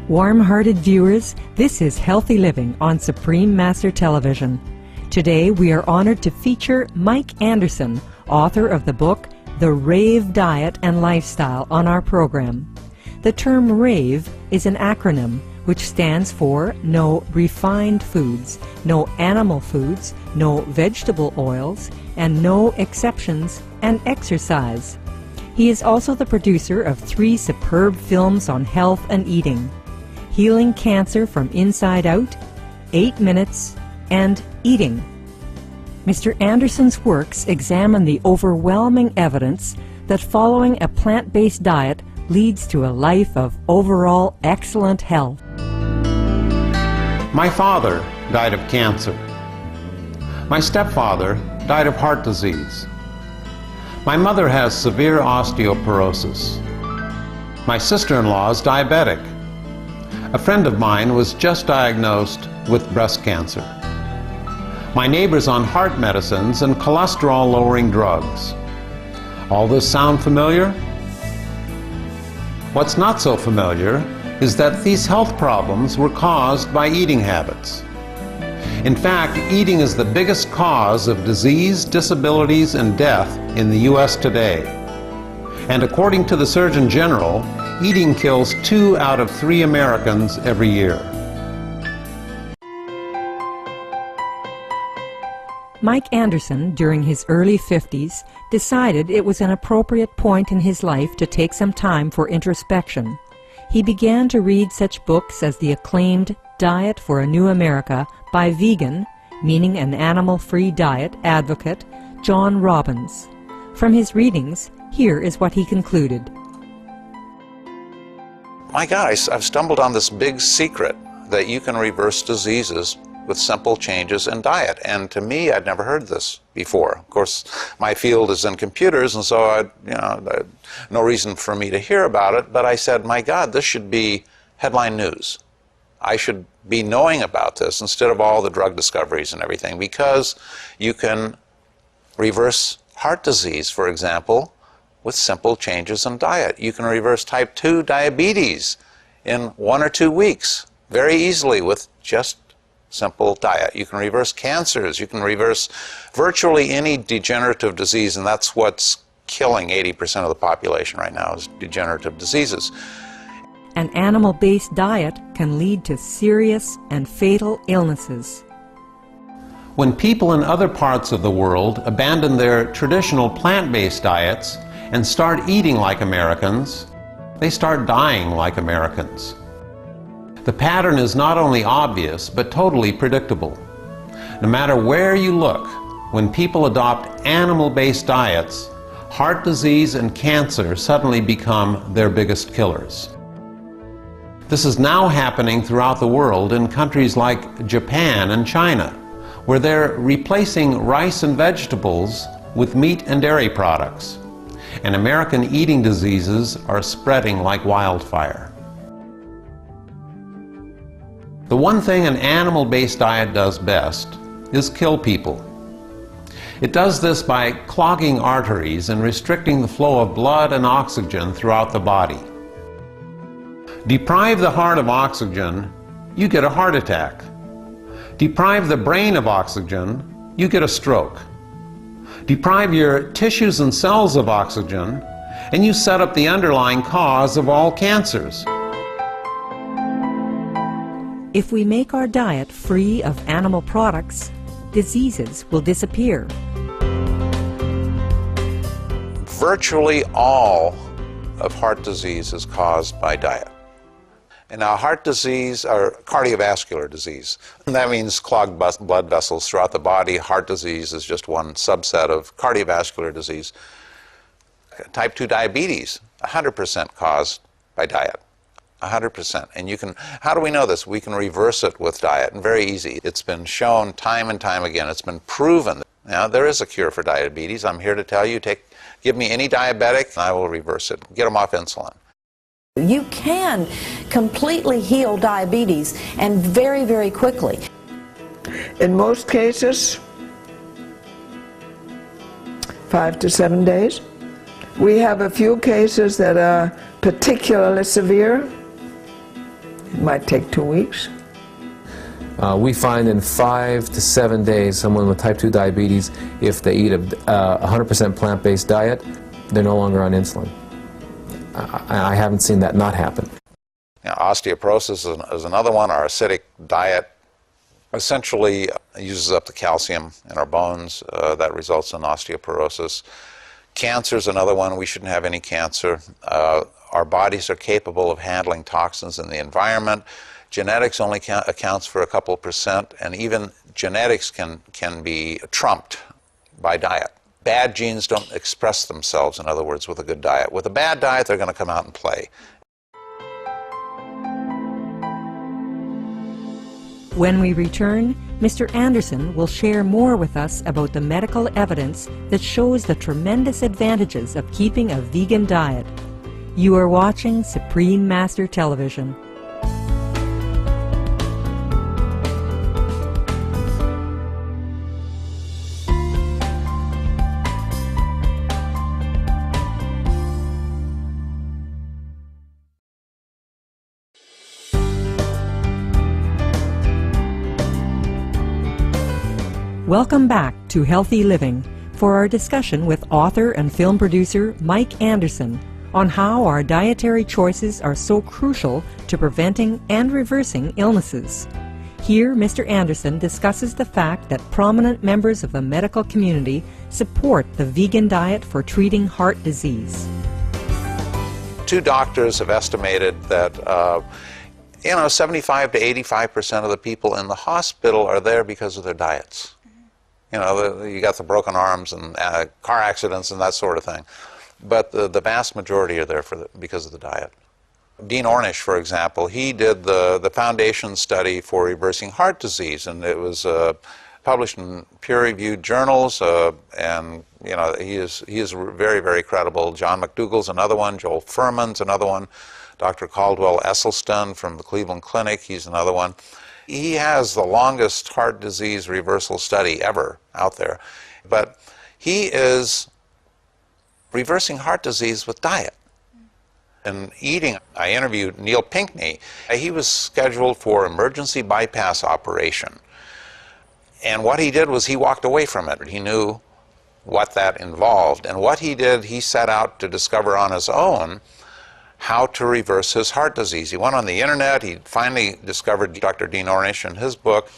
Warm-hearted viewers, this is Healthy Living on Supreme Master Television. Today we are honored to feature Mike Anderson, author of the book The Rave Diet and Lifestyle, on our program. The term Rave is an acronym which stands for no refined foods, no animal foods, no vegetable oils, and no exceptions, and exercise. He is also the producer of 3 superb films on health and eating: Healing Cancer from Inside Out, 8 Minutes, and Eating. Mr. Anderson's works examine the overwhelming evidence that following a plant-based diet leads to a life of overall excellent health. My father died of cancer. My stepfather died of heart disease. My mother has severe osteoporosis. My sister-in-law is diabetic. A friend of mine was just diagnosed with breast cancer. My neighbor's on heart medicines and cholesterol-lowering drugs. All this sound familiar? What's not so familiar is that these health problems were caused by eating habits. In fact, eating is the biggest cause of disease, disabilities, and death in the U.S. today. And according to the Surgeon General, eating kills 2 out of 3 Americans every year. Mike Anderson, during his early 50s, decided it was an appropriate point in his life to take some time for introspection. He began to read such books as the acclaimed Diet for a New America by vegan, meaning an animal-free diet, advocate John Robbins. From his readings, here is what he concluded. My God, I've stumbled on this big secret that you can reverse diseases with simple changes in diet. And to me, I'd never heard this before. Of course, my field is in computers, and so no reason for me to hear about it. But I said, my God, this should be headline news. I should be knowing about this instead of all the drug discoveries and everything, because you can reverse heart disease, for example, with simple changes in diet. You can reverse type 2 diabetes in 1 or 2 weeks very easily with just simple diet. You can reverse cancers. You can reverse virtually any degenerative disease, and that's what's killing 80% of the population right now, is degenerative diseases. An animal-based diet can lead to serious and fatal illnesses. When people in other parts of the world abandon their traditional plant-based diets and start eating like Americans, they start dying like Americans. The pattern is not only obvious, but totally predictable. No matter where you look, when people adopt animal-based diets, heart disease and cancer suddenly become their biggest killers. This is now happening throughout the world in countries like Japan and China, where they're replacing rice and vegetables with meat and dairy products. And American eating diseases are spreading like wildfire. The one thing an animal-based diet does best is kill people. It does this by clogging arteries and restricting the flow of blood and oxygen throughout the body. Deprive the heart of oxygen, you get a heart attack. Deprive the brain of oxygen, you get a stroke. Deprive your tissues and cells of oxygen, and you set up the underlying cause of all cancers. If we make our diet free of animal products, diseases will disappear. Virtually all of heart disease is caused by diet. And now heart disease, or cardiovascular disease, and that means clogged blood vessels throughout the body. Heart disease is just one subset of cardiovascular disease. Type 2 diabetes, 100% caused by diet. 100%. And you can, how do we know this? We can reverse it with diet, and very easy. It's been shown time and time again. It's been proven. Now, there is a cure for diabetes. I'm here to tell you, give me any diabetic, and I will reverse it. Get them off insulin. You can completely heal diabetes, and very, very quickly. In most cases, 5 to 7 days. We have a few cases that are particularly severe, It might take 2 weeks. We find in 5 to 7 days someone with type 2 diabetes, if they eat a 100% plant-based diet, they're no longer on insulin. I haven't seen that not happen. You know, osteoporosis is another one. Our acidic diet essentially uses up the calcium in our bones. That results in osteoporosis. Cancer is another one. We shouldn't have any cancer. Our bodies are capable of handling toxins in the environment. Genetics only accounts for a couple percent, and even genetics can be trumped by diet. Bad genes don't express themselves, in other words, with a good diet. With a bad diet, they're going to come out and play. When we return, Mr. Anderson will share more with us about the medical evidence that shows the tremendous advantages of keeping a vegan diet. You are watching Supreme Master Television. Welcome back to Healthy Living for our discussion with author and film producer Mike Anderson on how our dietary choices are so crucial to preventing and reversing illnesses. Here, Mr. Anderson discusses the fact that prominent members of the medical community support the vegan diet for treating heart disease. 2 doctors have estimated that 75 to 85% of the people in the hospital are there because of their diets. You know, you got the broken arms and car accidents and that sort of thing. But the vast majority are there because of the diet. Dean Ornish, for example, he did the foundation study for reversing heart disease, and it was published in peer-reviewed journals, and you know, he is very, very credible. John McDougall's another one, Joel Fuhrman's another one, Dr. Caldwell Esselstyn from the Cleveland Clinic, he's another one. He has the longest heart disease reversal study ever out there. But he is reversing heart disease with diet and eating. I interviewed Neil Pinckney. He was scheduled for emergency bypass operation. And what he did was he walked away from it. He knew what that involved. And what he did, he set out to discover on his own how to reverse his heart disease. He went on the internet, he finally discovered Dr. Dean Ornish in his book.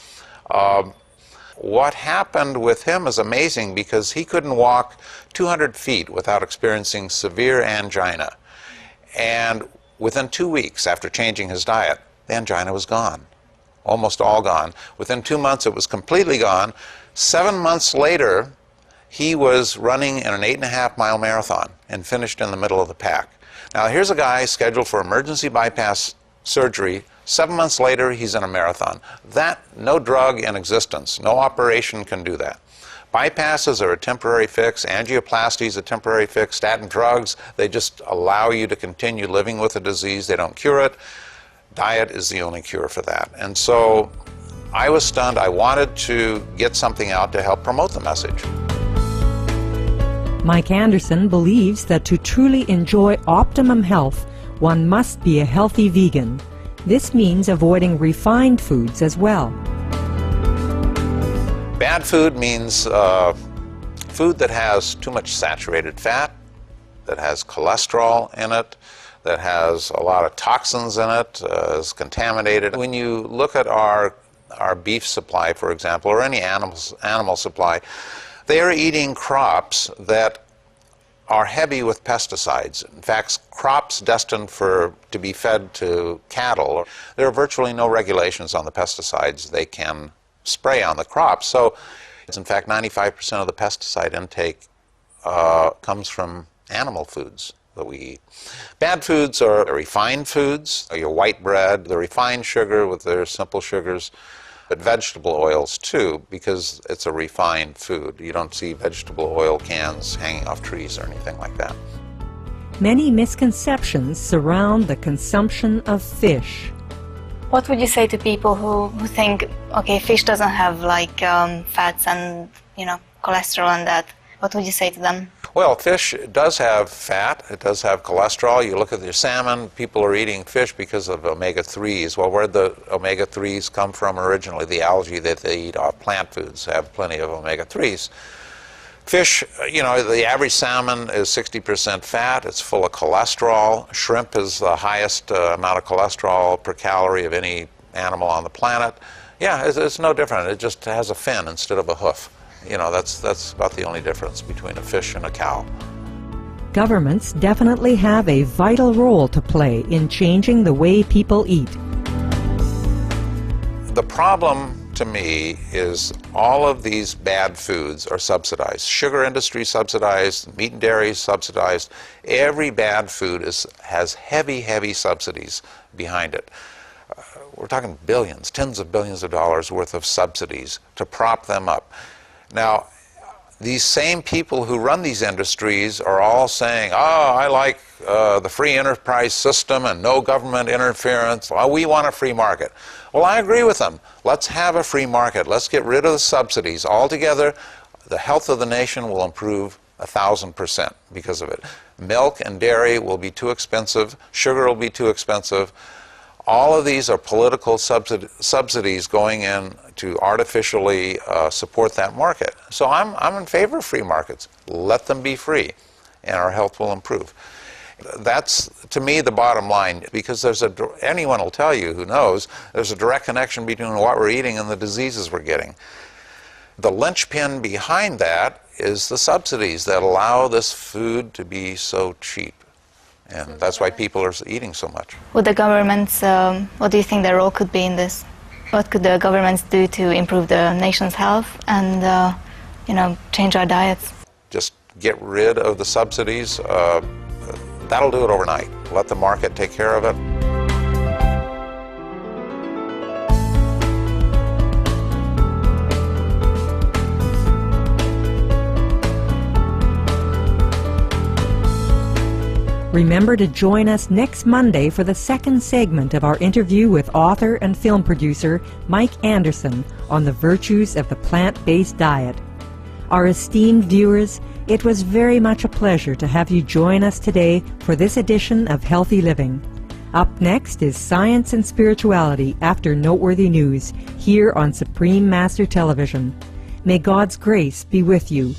What happened with him is amazing because he couldn't walk 200 feet without experiencing severe angina. And within 2 weeks after changing his diet, the angina was gone, almost all gone. Within 2 months it was completely gone. 7 months later, he was running in an 8.5-mile marathon and finished in the middle of the pack. Now here's a guy scheduled for emergency bypass surgery. 7 months later, he's in a marathon. That, no drug in existence, no operation can do that. Bypasses are a temporary fix. Angioplasty is a temporary fix. Statin drugs, they just allow you to continue living with the disease. They don't cure it. Diet is the only cure for that. And so I was stunned. I wanted to get something out to help promote the message. Mike Anderson believes that to truly enjoy optimum health, one must be a healthy vegan. This means avoiding refined foods as well. Bad food means food that has too much saturated fat, that has cholesterol in it, that has a lot of toxins in it, is contaminated. When you look at our beef supply, for example, or any animal supply, they are eating crops that are heavy with pesticides. In fact, crops destined to be fed to cattle, there are virtually no regulations on the pesticides they can spray on the crops. So, in fact, 95% of the pesticide intake comes from animal foods that we eat. Bad foods are refined foods, your white bread, the refined sugar with their simple sugars, but vegetable oils too, because it's a refined food. You don't see vegetable oil cans hanging off trees or anything like that. Many misconceptions surround the consumption of fish. What would you say to people who think, okay, fish doesn't have like fats and cholesterol and that? What would you say to them? Well, fish does have fat, it does have cholesterol. You look at your salmon, people are eating fish because of omega-3s. Well, where'd the omega-3s come from originally? The algae that they eat off plant foods have plenty of omega-3s. Fish, you know, the average salmon is 60% fat, it's full of cholesterol. Shrimp is the highest amount of cholesterol per calorie of any animal on the planet. Yeah, it's no different, it just has a fin instead of a hoof. You know, that's about the only difference between a fish and a cow. Governments definitely have a vital role to play in changing the way people eat. The problem to me is all of these bad foods are subsidized. Sugar industry subsidized, meat and dairy subsidized. Every bad food has heavy subsidies behind it. We're talking billions, tens of billions of dollars worth of subsidies to prop them up. Now, these same people who run these industries are all saying, oh, I like the free enterprise system and no government interference. Well, we want a free market. Well, I agree with them. Let's have a free market. Let's get rid of the subsidies altogether. The health of the nation will improve 1,000% because of it. Milk and dairy will be too expensive. Sugar will be too expensive. All of these are political subsidies going in to artificially support that market. So I'm in favor of free markets. Let them be free, and our health will improve. That's, to me, the bottom line, because anyone will tell you who knows, there's a direct connection between what we're eating and the diseases we're getting. The linchpin behind that is the subsidies that allow this food to be so cheap. And that's why people are eating so much. Would the governments, what do you think their role could be in this? What could the governments do to improve the nation's health and, you know, change our diets? Just get rid of the subsidies. That'll do it overnight. Let the market take care of it. Remember to join us next Monday for the second segment of our interview with author and film producer Mike Anderson on the virtues of the plant-based diet. Our esteemed viewers, it was very much a pleasure to have you join us today for this edition of Healthy Living. Up next is Science and Spirituality after Noteworthy News here on Supreme Master Television. May God's grace be with you.